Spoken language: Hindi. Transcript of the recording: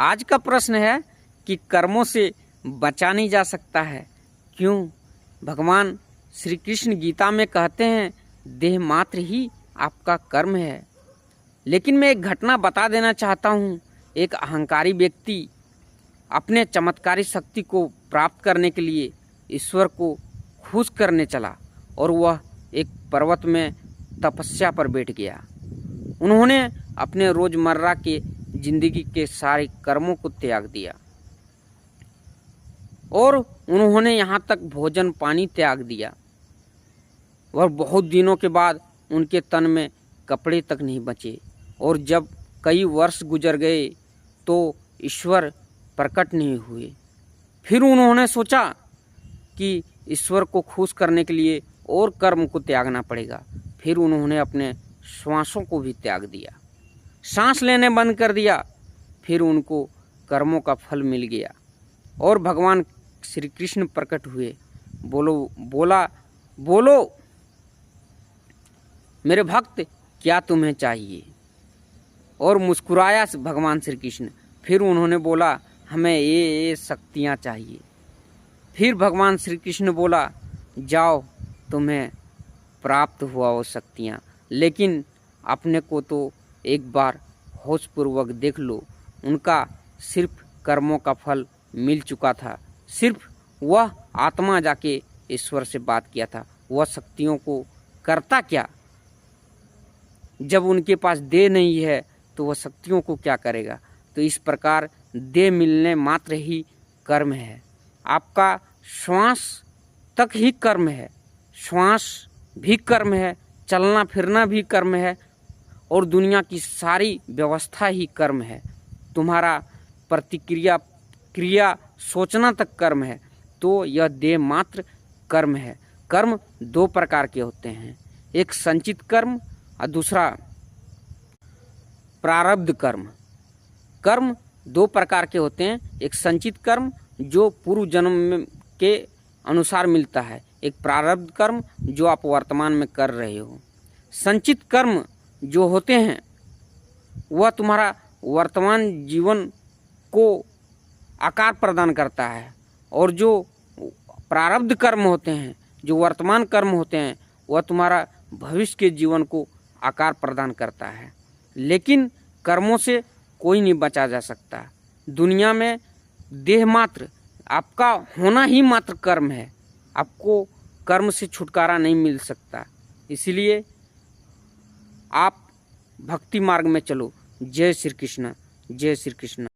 आज का प्रश्न है कि कर्मों से बचा नहीं जा सकता है, क्यों? भगवान श्री कृष्ण गीता में कहते हैं देह मात्र ही आपका कर्म है। लेकिन मैं एक घटना बता देना चाहता हूँ। एक अहंकारी व्यक्ति अपने चमत्कारी शक्ति को प्राप्त करने के लिए ईश्वर को खुश करने चला और वह एक पर्वत में तपस्या पर बैठ गया। उन्होंने अपने रोजमर्रा के जिंदगी के सारे कर्मों को त्याग दिया और उन्होंने यहाँ तक भोजन पानी त्याग दिया। और बहुत दिनों के बाद उनके तन में कपड़े तक नहीं बचे और जब कई वर्ष गुजर गए तो ईश्वर प्रकट नहीं हुए। फिर उन्होंने सोचा कि ईश्वर को खुश करने के लिए और कर्म को त्यागना पड़ेगा। फिर उन्होंने अपने श्वासों को भी त्याग दिया, सांस लेने बंद कर दिया। फिर उनको कर्मों का फल मिल गया और भगवान श्री कृष्ण प्रकट हुए। बोलो मेरे भक्त, क्या तुम्हें चाहिए? और मुस्कुराया भगवान श्री कृष्ण। फिर उन्होंने बोला, हमें ये शक्तियाँ चाहिए। फिर भगवान श्री कृष्ण बोला, जाओ, तुम्हें प्राप्त हुआ वो शक्तियाँ, लेकिन अपने को तो एक बार होशपूर्वक देख लो। उनका सिर्फ कर्मों का फल मिल चुका था। सिर्फ वह आत्मा जाके ईश्वर से बात किया था। वह शक्तियों को करता क्या? जब उनके पास देह नहीं है तो वह शक्तियों को क्या करेगा? तो इस प्रकार देह मिलने मात्र ही कर्म है। आपका श्वास तक ही कर्म है, श्वास भी कर्म है, चलना फिरना भी कर्म है और दुनिया की सारी व्यवस्था ही कर्म है। तुम्हारा क्रिया सोचना तक कर्म है। तो यह देह मात्र कर्म है। कर्म दो प्रकार के होते हैं, एक संचित कर्म और दूसरा प्रारब्ध कर्म। कर्म दो प्रकार के होते हैं, एक संचित कर्म जो पूर्व जन्म के अनुसार मिलता है, एक प्रारब्ध कर्म जो आप वर्तमान में कर रहे हो। संचित कर्म जो होते हैं वह तुम्हारा वर्तमान जीवन को आकार प्रदान करता है और जो प्रारब्ध कर्म होते हैं, जो वर्तमान कर्म होते हैं, वह तुम्हारा भविष्य के जीवन को आकार प्रदान करता है। लेकिन कर्मों से कोई नहीं बचा जा सकता। दुनिया में देह मात्र, आपका होना ही मात्र कर्म है। आपको कर्म से छुटकारा नहीं मिल सकता। इसलिए आप भक्ति मार्ग में चलो। जय श्री कृष्ण, जय श्री कृष्ण।